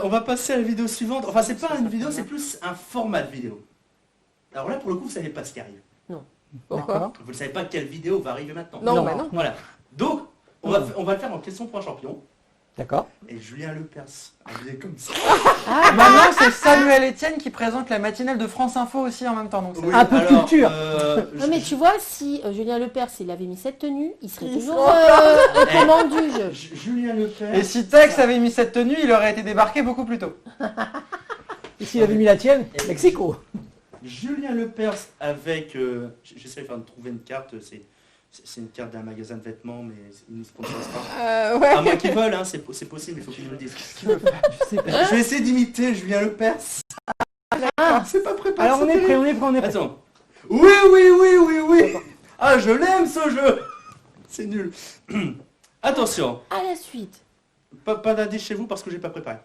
On va passer à la vidéo suivante. Enfin, c'est pas une vidéo, c'est plus un format de vidéo. Alors là, pour le coup, vous savez pas ce qui arrive. Non. Pourquoi? Vous ne savez pas quelle vidéo va arriver maintenant. Non, bah non. Voilà. Donc, on va le faire en question pour un champion. D'accord. Et Julien Lepers, il est comme ça. Maintenant, c'est Samuel Etienne qui présente la matinale de France Info aussi en même temps. Donc Oui, Un peu culture. Non mais tu vois, si Julien Lepers il avait mis cette tenue, il serait Il toujours aux commandes du jeu. Julien Lepers. Et si Tex avait mis cette tenue, il aurait été débarqué beaucoup plus tôt. Et s'il avait mis la tienne, Mexico. Julien Lepers avec... J'essaie de trouver une carte, c'est une carte d'un magasin de vêtements, mais ils ne sponsorisent pas. Ouais. À moins qu'ils veulent, hein, c'est possible, il faut qu'ils nous le disent. Je sais pas. Je vais essayer d'imiter Julien Lepers. C'est pas préparé. Alors on est prêt, on est prêt, on est prêt. Attends. Oui, oui, oui, oui, oui. Ah, je l'aime ce jeu. C'est nul. Attention. À la suite. Pas d'indice chez vous parce que j'ai pas préparé.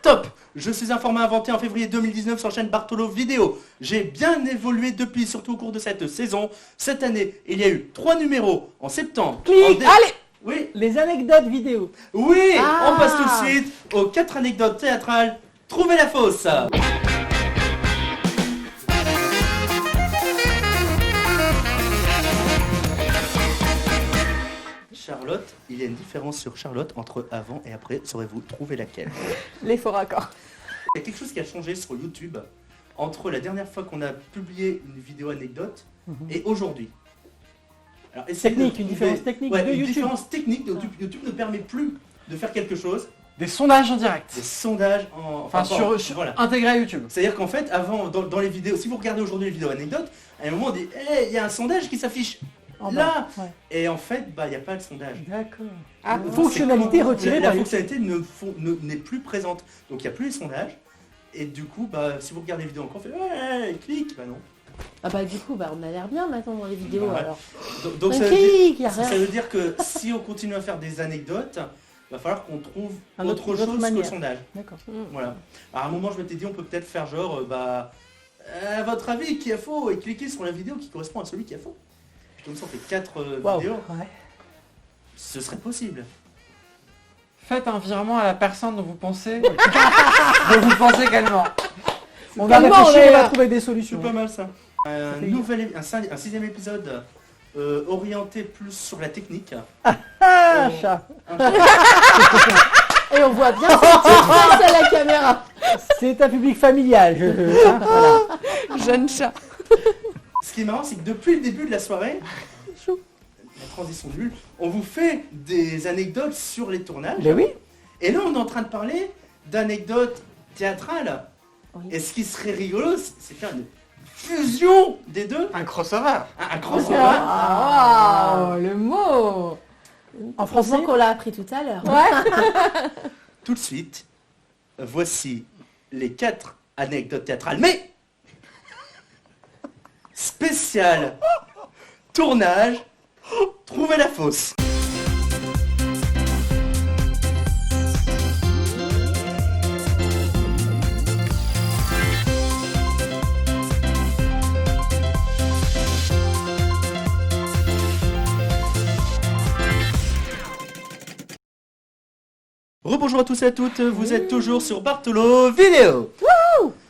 Top. Je suis un format inventé en février 2019 sur la chaîne Bartolo Vidéo. J'ai bien évolué depuis, surtout au cours de cette saison. Cette année, il y a eu 3 numéros en septembre. Clique. Allez. Oui, Les anecdotes vidéo. oui. Ah. On passe tout de suite aux 4 anecdotes théâtrales. Trouvez la fausse. Charlotte, il y a une différence sur Charlotte entre avant et après. Saurez-vous trouver laquelle? Les faux raccords. Il y a quelque chose qui a changé sur YouTube entre la dernière fois qu'on a publié une vidéo anecdote et aujourd'hui. Alors, essayez Technique, de une trouver- différence technique ouais, de une YouTube. différence technique de YouTube. YouTube ne permet plus de faire quelque chose. Des sondages en direct. Des sondages Enfin, sur voilà. intégré à YouTube. C'est-à-dire qu'en fait, avant, dans les vidéos, si vous regardez aujourd'hui les vidéos anecdotes, à un moment on dit, hey, il y a un sondage qui s'affiche En là. bas, ouais. Et en fait, il n'y a pas de sondage. D'accord. Ah, Fonctionnalité retirée La par YouTube. fonctionnalité n'est plus présente. Donc il n'y a plus les sondages. Et du coup, si vous regardez les vidéos encore, on fait ouais, clique. Bah non. Ah bah du coup, on a l'air bien maintenant dans les vidéos Ouais. alors. Donc Un ça veut dire, clic, y a ça rien. veut dire que si on continue à faire des anecdotes, il va falloir qu'on trouve Un autre- autre une autre chose que le manière. sondage. D'accord. Voilà. Alors à un moment, je m'étais dit, on peut peut-être faire genre, à votre avis, qui a faux? Et cliquer sur la vidéo qui correspond à celui qui a faux. Puis comme ça, on fait 4 Waouh. vidéos. Ouais. Ce serait possible. Faites un virement à la personne dont vous pensez qu'elle ment. On va Tellement, réfléchir, on est on va là. trouver des C'est solutions. pas mal ça. Un fait un 6e épisode orienté plus sur la technique. Ah, chat. Et on voit bien cette petite face à la caméra. C'est un public familial. Hein, voilà. Jeune chat. Ce qui est marrant, c'est que depuis le début de la soirée, la transition nulle, on vous fait des anecdotes sur les tournages. Mais oui. Et là, on est en train de parler d'anecdotes théâtrales. Oui. Et ce qui serait rigolo, c'est faire une fusion des deux. Un crossover. Un crossover. Ah, le mot. En français. qu'on l'a appris tout à l'heure. Tout de suite, voici les 4 anecdotes théâtrales. Mais spécial tournage, trouvez la fausse. Rebonjour à tous et à toutes, vous êtes toujours sur Bartolo Vidéo.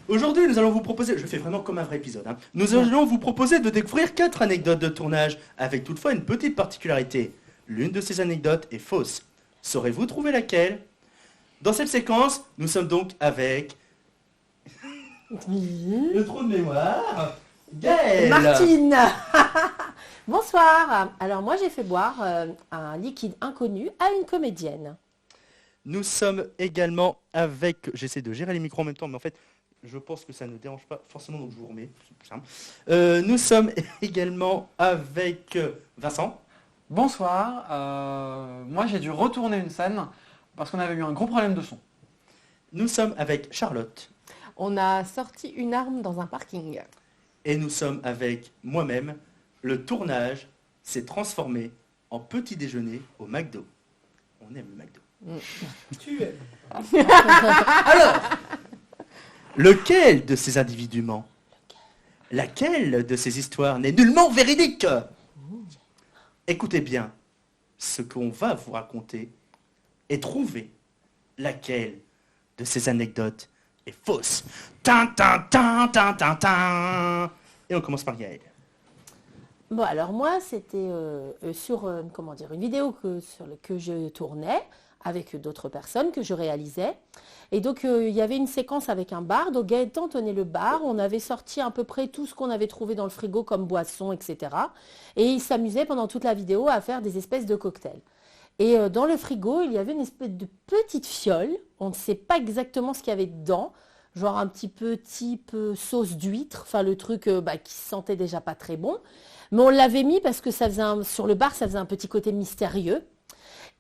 Aujourd'hui, nous allons vous proposer, je fais vraiment comme un vrai épisode, hein. Nous allons vous proposer de découvrir 4 anecdotes de tournage, avec toutefois une petite particularité. L'une de ces anecdotes est fausse. Saurez-vous trouver laquelle? Dans cette séquence, nous sommes donc avec le trou de mémoire, Gaëlle. Martine. Bonsoir. Alors moi j'ai fait boire un liquide inconnu à une comédienne. Nous sommes également avec, j'essaie de gérer les micros en même temps, mais en fait, je pense que ça ne dérange pas forcément, donc je vous remets. C'est plus simple. Nous sommes également avec Vincent. Bonsoir. Moi, j'ai dû retourner une scène parce qu'on avait eu un gros problème de son. Nous sommes avec Charlotte. On a sorti une arme dans un parking. Et nous sommes avec moi-même. Le tournage s'est transformé en petit déjeuner au McDo. On aime le McDo. Tu es. Alors, lequel de ces individus ment? Laquelle de ces histoires n'est nullement véridique? Écoutez bien ce qu'on va vous raconter et trouvez laquelle de ces anecdotes est fausse? Tin, tin, tin, tin, tin, tin. Et on commence par Gaëlle. Bon, alors moi, c'était sur une vidéo que je tournais avec d'autres personnes que je réalisais. Et donc, il y avait une séquence avec un bar. Donc, Gaëtan tenait le bar. On avait sorti à peu près tout ce qu'on avait trouvé dans le frigo comme boisson, etc. Et il s'amusait pendant toute la vidéo à faire des espèces de cocktails. Et dans le frigo, il y avait une espèce de petite fiole. On ne sait pas exactement ce qu'il y avait dedans. Genre un petit peu type sauce d'huître. Enfin, le truc qui sentait déjà pas très bon. Mais on l'avait mis parce que sur le bar, ça faisait un petit côté mystérieux.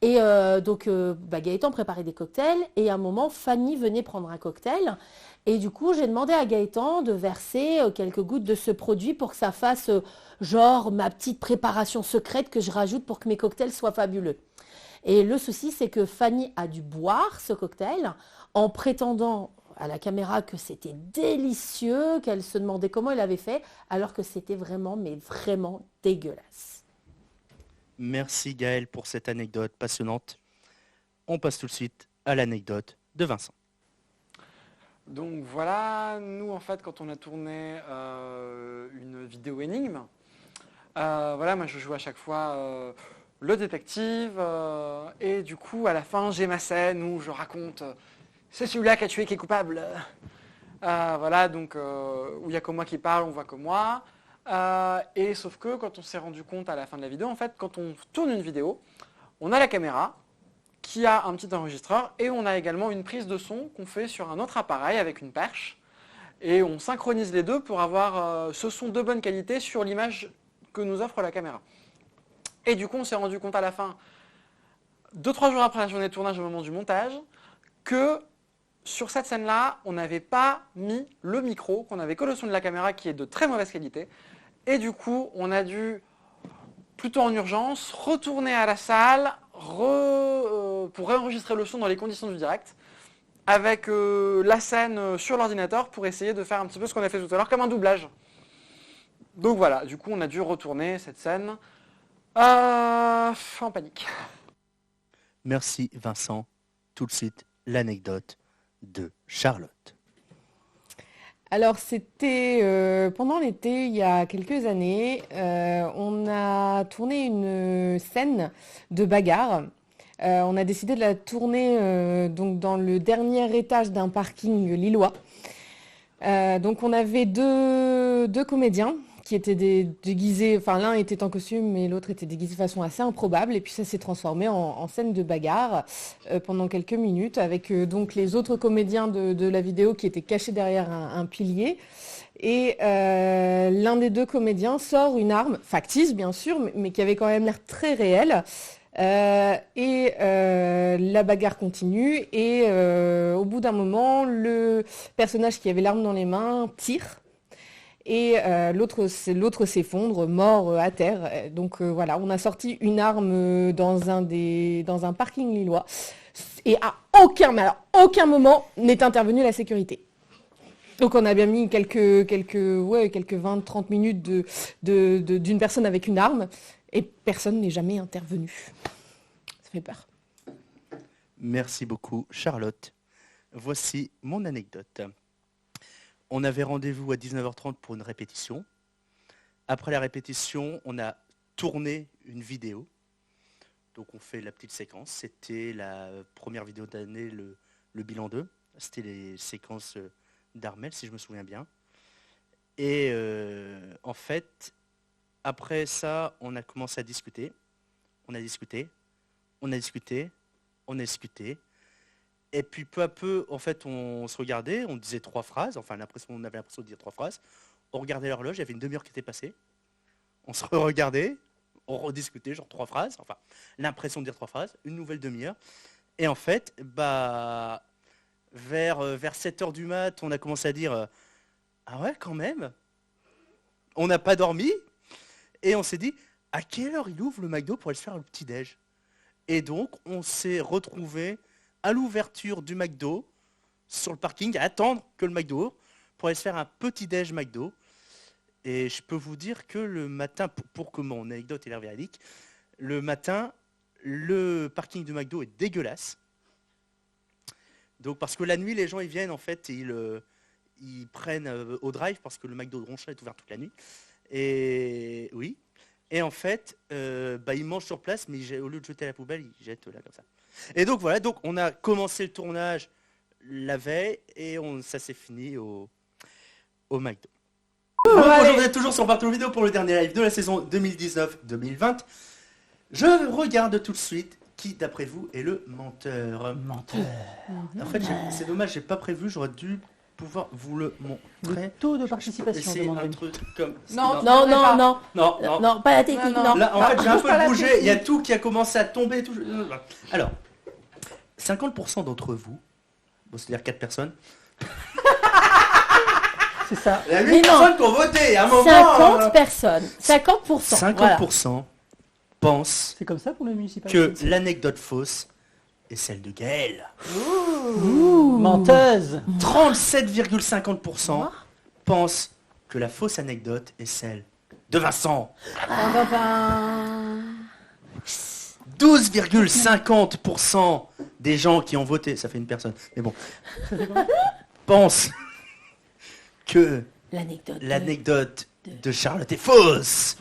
Et Gaëtan préparait des cocktails. Et à un moment, Fanny venait prendre un cocktail. Et du coup, j'ai demandé à Gaëtan de verser quelques gouttes de ce produit pour que ça fasse genre ma petite préparation secrète que je rajoute pour que mes cocktails soient fabuleux. Et le souci, c'est que Fanny a dû boire ce cocktail en prétendant à la caméra que c'était délicieux, qu'elle se demandait comment elle avait fait, alors que c'était vraiment, mais vraiment dégueulasse. Merci Gaëlle pour cette anecdote passionnante. On passe tout de suite à l'anecdote de Vincent. Donc voilà, nous en fait quand on a tourné une vidéo énigme, moi je joue à chaque fois le détective et du coup à la fin j'ai ma scène où je raconte c'est celui-là qui a tué qui est coupable. Où il n'y a que moi qui parle, on voit que moi. Et sauf que quand on s'est rendu compte à la fin de la vidéo, en fait quand on tourne une vidéo, on a la caméra qui a un petit enregistreur et on a également une prise de son qu'on fait sur un autre appareil avec une perche et on synchronise les deux pour avoir ce son de bonne qualité sur l'image que nous offre la caméra. Et du coup on s'est rendu compte à la fin, 2-3 jours après la journée de tournage au moment du montage, que sur cette scène-là, on n'avait pas mis le micro, qu'on n'avait que le son de la caméra qui est de très mauvaise qualité. Et du coup, on a dû, plutôt en urgence, retourner à la salle pour réenregistrer le son dans les conditions du direct, avec la scène sur l'ordinateur pour essayer de faire un petit peu ce qu'on a fait tout à l'heure, comme un doublage. Donc voilà, du coup, on a dû retourner cette scène en panique. Merci Vincent. Tout de suite, l'anecdote de Charlotte. Alors c'était pendant l'été, il y a quelques années, on a tourné une scène de bagarre. On a décidé de la tourner donc dans le dernier étage d'un parking lillois. Donc on avait deux comédiens qui étaient déguisés, enfin l'un était en costume mais l'autre était déguisé de façon assez improbable et puis ça s'est transformé en scène de bagarre pendant quelques minutes avec donc les autres comédiens de la vidéo qui étaient cachés derrière un pilier et l'un des deux comédiens sort une arme, factice bien sûr, mais qui avait quand même l'air très réelle. La bagarre continue et au bout d'un moment, le personnage qui avait l'arme dans les mains tire et l'autre s'effondre, mort à terre. Donc voilà, on a sorti une arme dans un parking lillois et à aucun moment n'est intervenue la sécurité. Donc on a bien mis quelques 20-30 minutes d'une personne avec une arme et personne n'est jamais intervenu. Ça fait peur. Merci beaucoup Charlotte. Voici mon anecdote. On avait rendez-vous à 19h30 pour une répétition. Après la répétition, on a tourné une vidéo. Donc on fait la petite séquence. C'était la première vidéo d'année, le bilan 2. C'était les séquences d'Armel, si je me souviens bien. Et en fait, après ça, on a commencé à discuter. On a discuté. Et puis peu à peu, en fait, on se regardait, on disait 3 phrases, enfin on avait l'impression de dire 3 phrases. On regardait l'horloge, il y avait une demi-heure qui était passée. On se regardait, on rediscutait, genre 3 phrases, enfin l'impression de dire 3 phrases, une nouvelle demi-heure. Et en fait, vers 7h du mat, on a commencé à dire ah ouais, quand même. On n'a pas dormi. Et on s'est dit, à quelle heure il ouvre le McDo pour aller se faire le petit-déj? Et donc, on s'est retrouvés à l'ouverture du McDo, sur le parking, à attendre que le McDo ouvre, pour aller se faire un petit-déj McDo. Et je peux vous dire que le matin, pour que mon anecdote ait l'air véridique, le matin, le parking du McDo est dégueulasse. Donc parce que la nuit, les gens ils viennent en fait et ils prennent au drive parce que le McDo de Ronchamp est ouvert toute la nuit. Et oui. Et en fait, ils mangent sur place, mais au lieu de jeter à la poubelle, ils jettent là comme ça. Et donc voilà, donc on a commencé le tournage la veille et ça s'est fini au McDo. Donc, bonjour, vous êtes toujours sur Bartolo Vidéo pour le dernier live de la saison 2019-2020. Je regarde tout de suite qui, d'après vous, est le menteur. Menteur. En fait, c'est dommage, j'ai pas prévu, j'aurais dû pouvoir vous le Le montrer. taux de participation, C'est demande un Rémi. truc comme Non, Non, non, non, non. non, pas la technique, Non, non. Là, en fait, j'ai un bouge peu pas la bougé, technique. il y a tout qui a commencé à tomber. Tout... Alors, 50% d'entre vous, bon, c'est-à-dire 4 personnes, C'est ça. il y a Mais 8 non. personnes qui ont voté à un moment. 50 personnes, 50%. Voilà. 50% pensent C'est comme ça pour le municipalité. que l'anecdote fausse est celle de Gaëlle. Menteuse. 37,50% pensent que la fausse anecdote est celle de Vincent. 12,50% des gens qui ont voté, ça fait une personne, mais bon, pensent que L'anecdote. l'anecdote de Charlotte est fausse.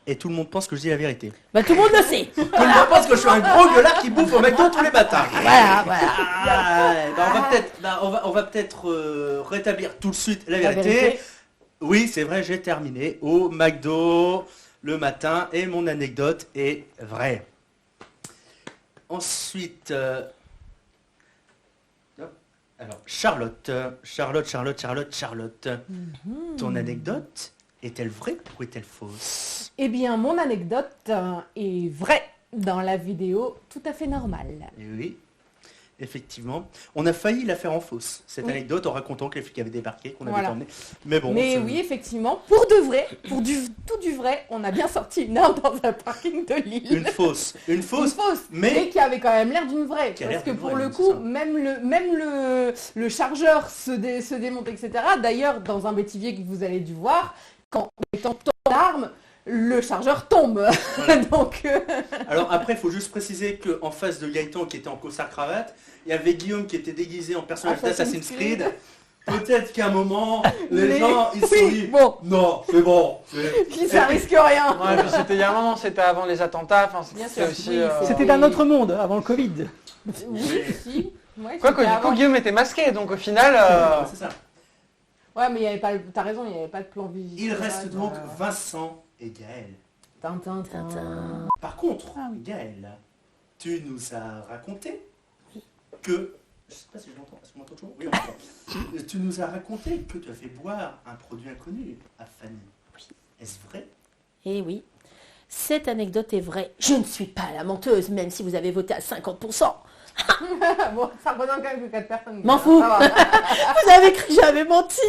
Et tout le monde pense que je dis la vérité. Bah, tout le monde le sait. Tout le monde pense que je suis un gros gueulard qui bouffe au McDo tous les matins. Voilà. On va peut-être rétablir tout de suite la vérité. Oui, c'est vrai, j'ai terminé au McDo le matin et mon anecdote est vraie. Ensuite, alors Charlotte, ton anecdote est-elle vraie ou est-elle fausse? Eh bien, mon anecdote est vraie dans la vidéo tout à fait normale. Et oui, effectivement. On a failli la faire en fausse, cette Oui. anecdote, en racontant que les flics avaient débarqué, qu'on avait Voilà. emmené. Mais bon, Mais c'est- oui, effectivement, pour de vrai, pour tout du vrai, on a bien sorti une arme dans un parking de Lille. une fausse. Une Une fausse. fausse, mais- mais qui avait quand même l'air d'une vraie. Qui a Parce l'air que d'une pour vraie, le c'est coup, ça. même le chargeur se démonte, etc. D'ailleurs, dans un bêtivier que vous avez dû voir, quand étant l'arme, le chargeur tombe. Donc, Alors après, il faut juste préciser qu'en face de Gaëtan qui était en costard cravate, il y avait Guillaume qui était déguisé en personnage d'Assassin's Creed. Peut-être qu'à un moment, les Mais- gens, ils se sont oui, dit, bon, non, c'est bon. ça risque rien. Ouais, puis c'était il y a un moment, c'était avant les attentats. Enfin, Bien c'était sûr, aussi. oui, C'était d'un autre monde, avant le Covid. Oui, si. Ouais, Quoi que c'était du coup, avant. Guillaume était masqué, donc au final. C'est ça. Ouais, mais il y avait pas. T'as raison, il n'y avait pas de plan visuel. Il reste donc Vincent et Gaël. Tintin. Par contre, Ah oui. Gaël, tu nous as raconté que... Je sais pas si je m'entends. Est-ce qu'on m'entend toujours? Oui, on m'entend. Tu nous as raconté que tu as fait boire un produit inconnu à Fanny. Oui. Est-ce vrai? Eh oui, cette anecdote est vraie. Je ne suis pas la menteuse, même si vous avez voté à 50%. Bon, ça représente quand même que 4 personnes. M'en fous. Ça va. Vous avez cru que j'avais menti,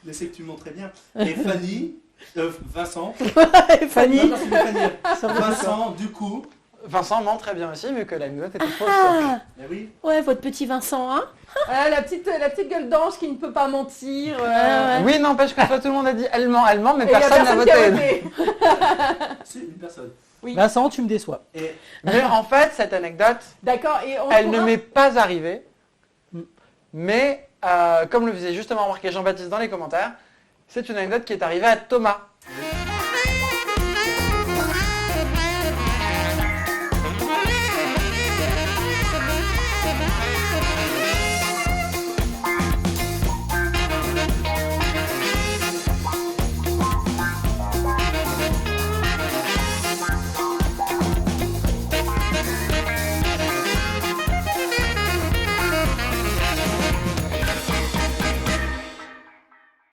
Mais c'est que tu montres très bien. Et Fanny, Vincent, Fanny. non, c'est Fanny. Vincent, du coup, Vincent ment très bien aussi, vu que l'anecdote était fausse. Ah, eh oui, ouais, votre petit Vincent, hein? Voilà, la petite gueule d'ange qui ne peut pas mentir. Ouais. Oui, n'empêche que toi, tout le monde a dit elle ment, mais Et il y a personne n'a qui a voté. voté. c'est une personne. Oui. Vincent, tu me déçois. Et Mais en fait, cette anecdote, D'accord, et on elle ne pourra- m'est pas arrivée. Mm. Mais, comme le faisait justement remarquer Jean-Baptiste dans les commentaires, c'est une anecdote qui est arrivée à Thomas.